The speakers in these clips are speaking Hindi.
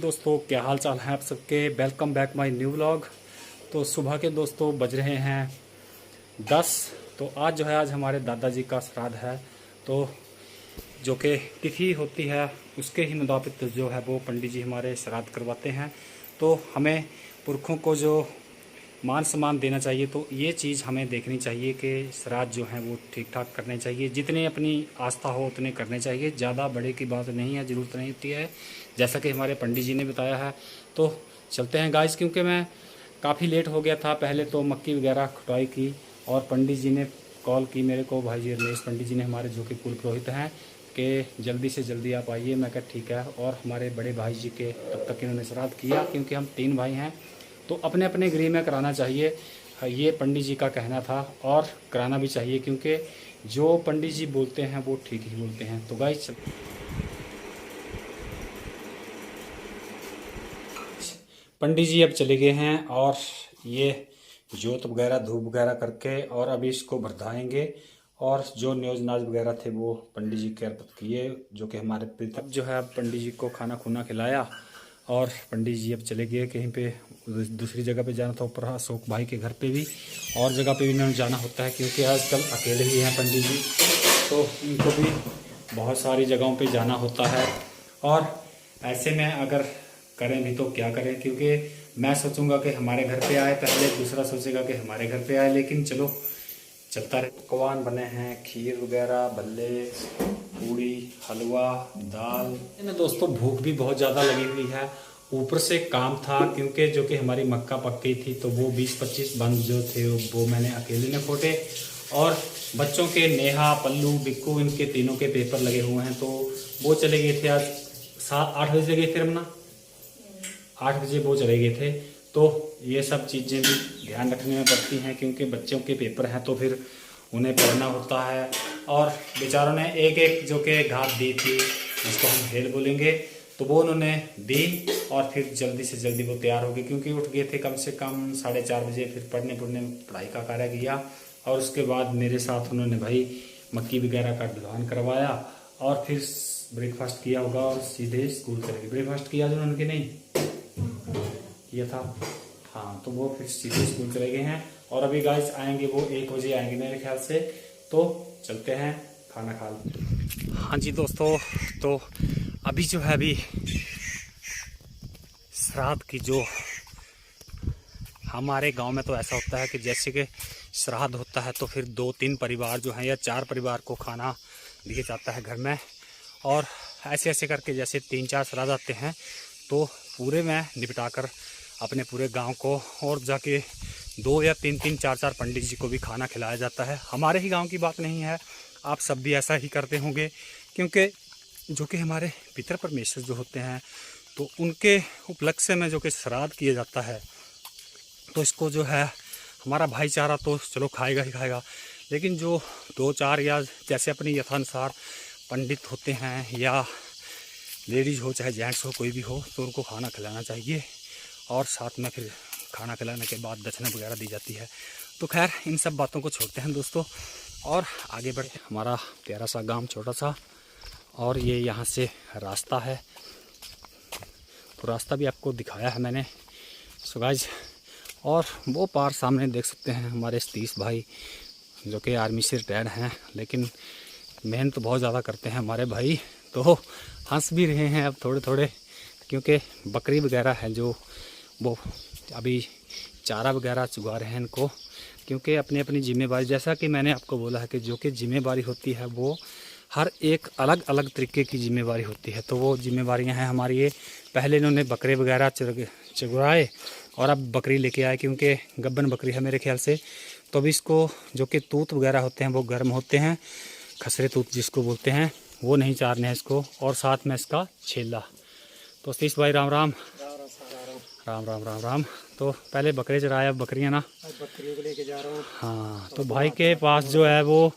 दोस्तों, क्या हाल चाल है आप सबके। Welcome back my new vlog. तो सुबह के दोस्तों बज रहे हैं 10। तो आज आज हमारे दादाजी का श्राद्ध है। तो जो कि तिथि होती है उसके ही मुताबिक जो है वो पंडित जी हमारे श्राद्ध करवाते हैं। तो हमें पुरखों को जो मान सम्मान देना चाहिए, तो ये चीज़ हमें देखनी चाहिए कि श्राद्ध जो है वो ठीक ठाक करने चाहिए। जितने अपनी आस्था हो उतने करने चाहिए, ज़्यादा बड़े की बात नहीं है, ज़रूरत नहीं होती है, जैसा कि हमारे पंडित जी ने बताया है। तो चलते हैं गाइस, क्योंकि मैं काफ़ी लेट हो गया था। पहले तो मक्की वगैरह खुटाई की और पंडित जी ने कॉल की मेरे को, भाई जी रमेश पंडित जी ने, हमारे जो कि कुल पुरोहित हैं, कि जल्दी से जल्दी आप आइए। मैं कहा ठीक है। और हमारे बड़े भाई जी के तब तक इन्होंने श्राद्ध किया, क्योंकि हम 3 भाई हैं तो अपने अपने गृह में कराना चाहिए, ये पंडित जी का कहना था। और कराना भी चाहिए, क्योंकि जो पंडित जी बोलते हैं वो ठीक ही बोलते हैं। तो गाइस पंडित जी अब चले गए हैं और ये जोत वगैरह धूप वगैरह करके और अभी इसको बरदाएंगे। और जो न्योज नाज वगैरह थे वो पंडित जी के अर्पित किए, जो कि हमारे पिता जो है पंडित जी को खाना खुना खिलाया। और पंडित जी अब चले गए कहीं पे, दूसरी जगह पे जाना था, ऊपर अशोक भाई के घर पे भी और जगह पे भी इन्होंने जाना होता है, क्योंकि आजकल अकेले ही हैं पंडित जी, तो इनको भी बहुत सारी जगहों पे जाना होता है। और ऐसे में अगर करें भी तो क्या करें, क्योंकि मैं सोचूंगा कि हमारे घर पे आए पहले, दूसरा सोचेगा कि हमारे घर पे आए, लेकिन चलो चलता रहे। पकवान बने हैं, खीर वगैरह, भल्ले, पूड़ी, हलवा, दाल। इन्हें दोस्तों भूख भी बहुत ज़्यादा लगी हुई है, ऊपर से काम था, क्योंकि जो कि हमारी मक्का पक गई थी, तो वो 20-25 बंद जो थे वो मैंने अकेले ने फोटे। और बच्चों के नेहा, पल्लू, बिक्कू, इनके तीनों के पेपर लगे हुए हैं, तो वो चले गए थे आज 7-8 बजे गए थे रमना, 8 बजे वो चले गए थे। तो ये सब चीज़ें भी ध्यान रखने में पड़ती हैं, क्योंकि बच्चों के पेपर हैं तो फिर उन्हें पढ़ना होता है। और बेचारों ने एक एक जो कि घात दी थी, जिसको हम हेल बोलेंगे, तो वो उन्होंने दी और फिर जल्दी से जल्दी वो तैयार हो गए, क्योंकि उठ गए थे कम से कम 4:30 बजे। फिर पढ़ाई का कार्य किया और उसके बाद मेरे साथ उन्होंने भाई मक्की वगैरह का ढुलान करवाया और फिर ब्रेकफास्ट किया होगा और सीधे स्कूल चले गए। ब्रेकफास्ट किया जो उनके नहीं किया था, हाँ, तो वो फिर सीधे स्कूल चले गए हैं। और अभी गाइस आएंगे वो 1 बजे आएंगे मेरे ख्याल से। तो चलते हैं, खाना खा लें। हाँ जी दोस्तों, तो अभी जो है अभी श्राद्ध की जो हमारे गांव में तो ऐसा होता है कि जैसे कि श्राद्ध होता है तो फिर 2-3 परिवार जो हैं या 4 परिवार को खाना दिया जाता है घर में। और ऐसे ऐसे करके जैसे 3-4 श्राद्ध आते हैं तो पूरे में निपटा कर अपने पूरे गांव को, और जाके 2 या 3-3, 4-4 पंडित जी को भी खाना खिलाया जाता है। हमारे ही गांव की बात नहीं है, आप सब भी ऐसा ही करते होंगे, क्योंकि जो कि हमारे पितर परमेश्वर जो होते हैं, तो उनके उपलक्ष्य में जो कि श्राद्ध किया जाता है, तो इसको जो है हमारा भाईचारा तो चलो खाएगा ही खाएगा, लेकिन जो 2-4 या जैसे अपनी यथानुसार पंडित होते हैं या लेडीज़ हो चाहे जेंट्स हो, कोई भी हो, तो उनको खाना खिलाना चाहिए। और साथ में फिर खाना खिलाने के बाद दक्षिणा वगैरह दी जाती है। तो खैर इन सब बातों को छोड़ते हैं दोस्तों और आगे बढ़े। हमारा प्यारा सा गांव छोटा सा, और ये यहाँ से रास्ता है, तो रास्ता भी आपको दिखाया है मैंने। सो गाइस, और वो पार सामने देख सकते हैं हमारे सतीश भाई, जो कि आर्मी से रिटायर्ड हैं, लेकिन मेहनत तो बहुत ज़्यादा करते हैं हमारे भाई। तो हंस भी रहे हैं अब थोड़े थोड़े, क्योंकि बकरी वगैरह है जो वो अभी चारा वगैरह चुगा रहे हैं इनको, क्योंकि अपनी अपनी जिम्मेवारी, जैसा कि मैंने आपको बोला है कि जो कि जिम्मेवारी होती है वो हर एक अलग अलग तरीके की जिम्मेवारी होती है। तो वो जिम्मेवारियां हैं हमारी ये। पहले इन्होंने बकरे वगैरह चुराए और अब बकरी लेके आए, क्योंकि गब्बन बकरी है मेरे ख्याल से। तो अभी इसको जो कि तूत वगैरह होते हैं वो गर्म होते हैं, खसरे तूत जिसको बोलते हैं, वो नहीं चारने हैं इसको, और साथ में इसका छेला। तो सतीश भाई राम राम। राम राम राम राम। तो पहले बकरे चराए, अब बकरियाँ ना, बकरियों को लेके जा रहा हूँ। हाँ, तो भाई के पास जो है वो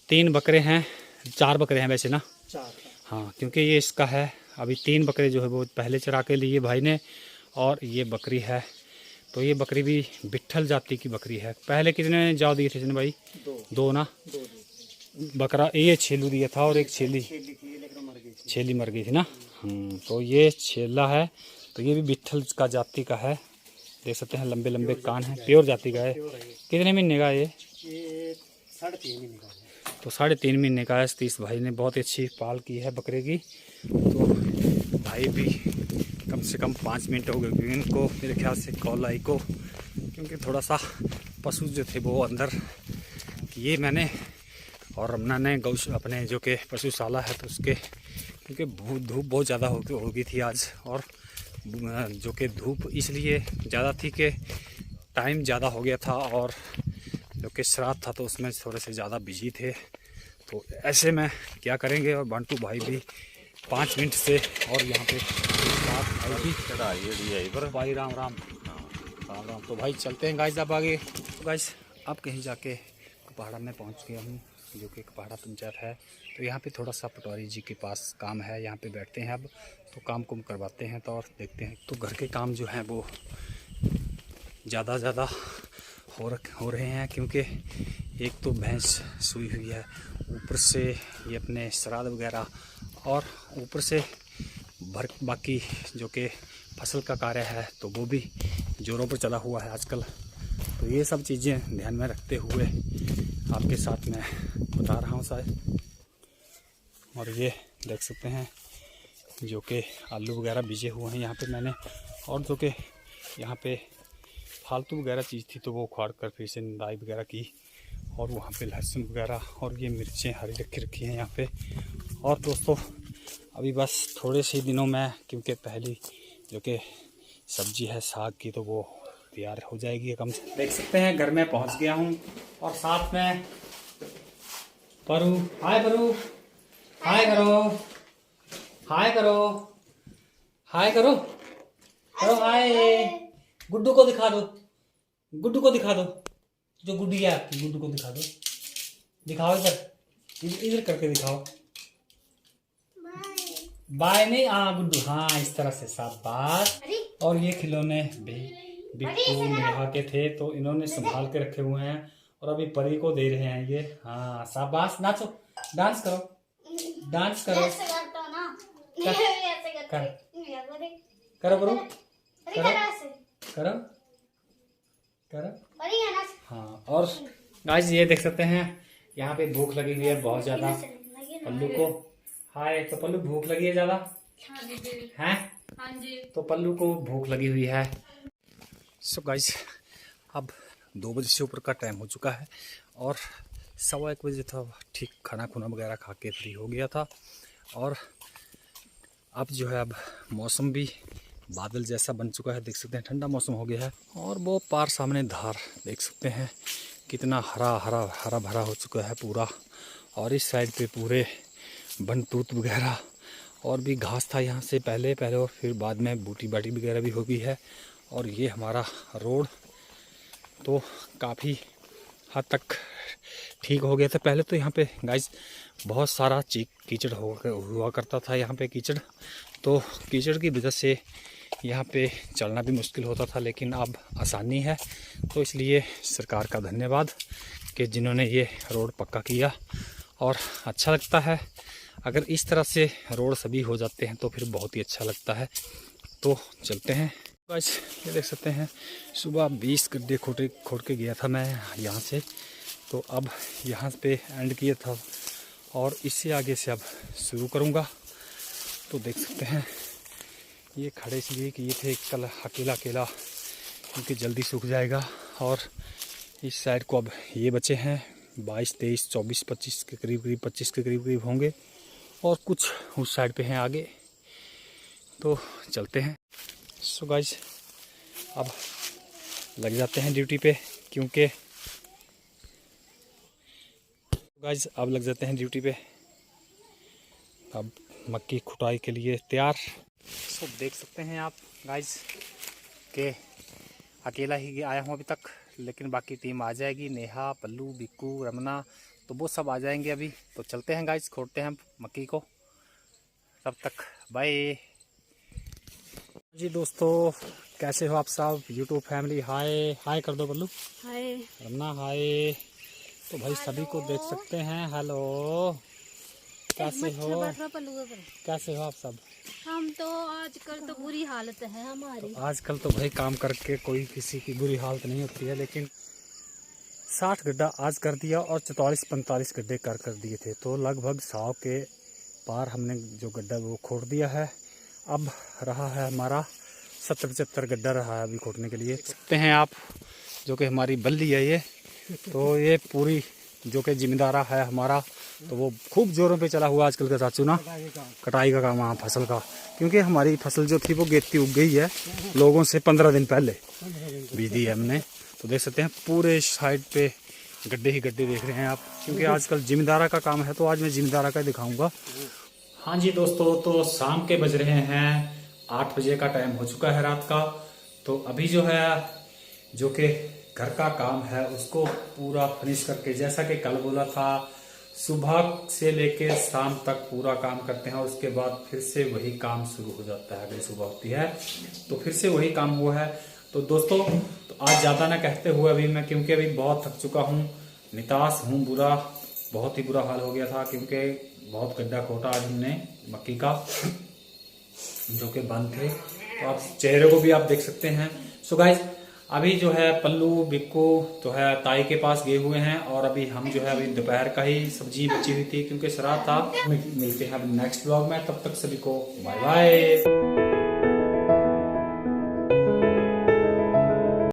3 बकरे हैं, 4 बकरे हैं वैसे ना, 4। हाँ, क्योंकि ये इसका है। अभी 3 बकरे जो है वो पहले चरा के लिए भाई ने, और ये बकरी है। तो ये बकरी भी बिट्ठल जाति की बकरी है। पहले कितने जाओ दिए थे भाई? 2 ना, 2 बकरा, ये छेलू दिया था और एक छेली मर गई थी ना, तो ये छेला है, तो ये भी बिट्ठल का जाति का है। देख सकते हैं लंबे लंबे कान हैं, प्योर जाति का है। कितने महीने का ये 3.5 महीने का है। तो 3.5 महीने का है। सतीश भाई ने बहुत अच्छी पाल की है बकरे की। तो भाई भी कम से कम 5 मिनट हो गए इनको मेरे ख्याल से कॉल आई को, क्योंकि थोड़ा सा पशु जो थे वो अंदर किए मैंने, और रमना ने गौ अपने जो कि पशुशाला है तो उसके, क्योंकि धूप बहुत ज़्यादा हो गई थी आज, और जो कि धूप इसलिए ज़्यादा थी कि टाइम ज़्यादा हो गया था, और जो कि श्राद्ध था तो उसमें थोड़े से ज़्यादा बिजी थे। तो ऐसे में क्या करेंगे, और बंटू भाई भी 5 मिनट से, और यहाँ पे भाई भी चढ़ाइए पर भाई राम राम राम राम। तो भाई चलते हैं गाइस अब आगे। तो गाइस अब कहीं जाके कपहाड़ा में पहुँच गया हूँ, जो कि कपहाड़ा पंचायत है। तो यहाँ पे थोड़ा सा पटवारी जी के पास काम है, यहाँ पे बैठते हैं अब, तो काम कुम करवाते हैं तो और देखते हैं। तो घर के काम जो हैं वो ज़्यादा हो रहे हैं, क्योंकि एक तो भैंस सूई हुई है, ऊपर से ये अपने श्राद्ध वगैरह, और ऊपर से बाकी जो कि फसल का कार्य है तो वो भी जोरों पर चला हुआ है आजकल। तो ये सब चीज़ें ध्यान में रखते हुए आपके साथ में बता रहा हूँ शायद। और ये देख सकते हैं जो कि आलू वगैरह बीजे हुए हैं यहाँ पे मैंने, और जो कि यहाँ पे फालतू वगैरह चीज़ थी तो वो उखाड़ कर फिर से निदाई वगैरह की, और वहाँ पे लहसुन वगैरह और ये मिर्चें हरी रखी हैं यहाँ पे। और दोस्तों अभी बस थोड़े से दिनों में, क्योंकि पहली जो कि सब्जी है साग की तो वो तैयार हो जाएगी कम से। देख सकते हैं घर में पहुँच गया हूँ, और साथ में परू, हाय परू, हाय करो, हाय करो, हाय करो, करो हाय। गुड्डू को दिखा दो, गुड्डू को दिखा दो, जो गुड्डी है आपकी, गुड्डू को दिखा दो, दिखाओ इधर करके दिखाओ। बाय नहीं, हाँ गुड्डू, हाँ इस तरह से, शाबाश। और ये खिलौने भी बिट्टू नेहा के थे तो इन्होंने संभाल के रखे हुए हैं, और अभी परी को दे रहे हैं ये। हाँ शाबाश, नाचो, डांस करो, डांस करो, करो करो करो करो। हाँ, और गाइस ये देख सकते हैं यहाँ पे भूख लगी हुई है बहुत ज्यादा पल्लू को। हाय, तो पल्लू भूख लगी है ज्यादा है? हाँ जी। तो पल्लू को भूख लगी हुई है। सो गाइस अब 2 बजे से ऊपर का टाइम हो चुका है, और 1:15 बजे था ठीक, खाना खुना वगैरह खा के फ्री हो गया था। और अब जो है अब मौसम भी बादल जैसा बन चुका है, देख सकते हैं ठंडा मौसम हो गया है। और वो पार सामने धार देख सकते हैं कितना हरा भरा हो चुका है पूरा, और इस साइड पे पूरे बन तूत वगैरह और भी घास था यहाँ से पहले और फिर बाद में बूटी बाटी वगैरह भी हो गई है। और ये हमारा रोड तो काफ़ी हद तक ठीक हो गया था। पहले तो यहाँ पे गाइस बहुत सारा कीचड़ हुआ करता था यहाँ पे कीचड़, तो कीचड़ की वजह से यहाँ पे चलना भी मुश्किल होता था, लेकिन अब आसानी है। तो इसलिए सरकार का धन्यवाद कि जिन्होंने ये रोड पक्का किया, और अच्छा लगता है अगर इस तरह से रोड सभी हो जाते हैं तो फिर बहुत ही अच्छा लगता है। तो चलते हैं गाइस, ये देख सकते हैं सुबह 20 गड्ढे खोद के गया था मैं यहाँ से, तो अब यहाँ पे एंड किया था, और इससे आगे से अब शुरू करूँगा। तो देख सकते हैं ये खड़े इसलिए कि ये थे कल अकेला क्योंकि जल्दी सूख जाएगा। और इस साइड को अब ये बचे हैं 22, 23, 24, 25 के करीब 25 के करीब होंगे, और कुछ उस साइड पे हैं आगे। तो चलते हैं। सो गाइस अब लग जाते हैं ड्यूटी पे, क्योंकि गाइस अब लग जाते हैं ड्यूटी पे। अब मक्की खुटाई के लिए तैयार। सो देख सकते हैं आप गाइस के अकेला ही आया हूँ अभी तक, लेकिन बाकी टीम आ जाएगी, नेहा, पल्लू, बिक्कू, रमना, तो वो सब आ जाएंगे अभी। तो चलते हैं गाइस, खोदते हैं मक्की को। तब तक बाय जी। दोस्तों कैसे हो आप सब, यूट्यूब फैमिली? हाय हाय कर दो पल्लू, हाय रमना, हाय। तो भाई सभी को देख सकते हैं, हेलो। कैसे हो? कैसे हो आप सब? हम तो आजकल तो बुरी हालत है हमारी। तो आजकल तो भाई काम करके कोई किसी की बुरी हालत नहीं होती है, लेकिन 60 गड्ढा आज कर दिया और 44-45 गड्ढे कर दिए थे, तो लगभग 100 के पार हमने जो गड्ढा वो खोद दिया है। अब रहा है हमारा 70-75 गड्ढा रहा है अभी खोदने के लिए। देखते हैं आप, जो कि हमारी बल्ली है ये, तो ये पूरी जो कि जिम्मेदारा है हमारा, तो वो खूब जोरों पे चला हुआ आजकल का चाचू ना, कटाई का काम, फसल का, क्योंकि हमारी फसल जो थी वो गेती उग गई है लोगों से 15 दिन पहले बीज दी है हमने। तो देख सकते हैं पूरे साइड पे गड्ढे ही गड्ढे देख रहे हैं आप, क्योंकि आजकल जिम्मेदारा का काम है, तो आज मैं जिम्मेदारा का दिखाऊंगा। हाँ जी दोस्तों, तो शाम के बज रहे हैं 8 बजे का टाइम हो चुका है रात का। तो अभी जो है जो कि घर का काम है उसको पूरा फिनिश करके, जैसा कि कल बोला था, सुबह से लेके शाम तक पूरा काम करते हैं और उसके बाद फिर से वही काम शुरू हो जाता है। अगली सुबह होती है तो फिर से वही काम हुआ है। तो दोस्तों, तो आज ज़्यादा ना कहते हुए अभी मैं, क्योंकि अभी बहुत थक चुका हूँ, निताश हूँ, बहुत ही बुरा हाल हो गया था, क्योंकि बहुत गड्ढा खोटा आज हमने मक्की का, जो कि बंद थे। तो आप चेहरे को भी आप देख सकते हैं। सो गाइस, अभी जो है पल्लू बिक्कू जो है ताई के पास गए हुए हैं, और अभी हम जो है अभी दोपहर का ही सब्जी बची हुई थी क्योंकि श्राद्ध था। मिलते हैं अब नेक्स्ट ब्लॉग में, तब तक सभी को बाय बाय।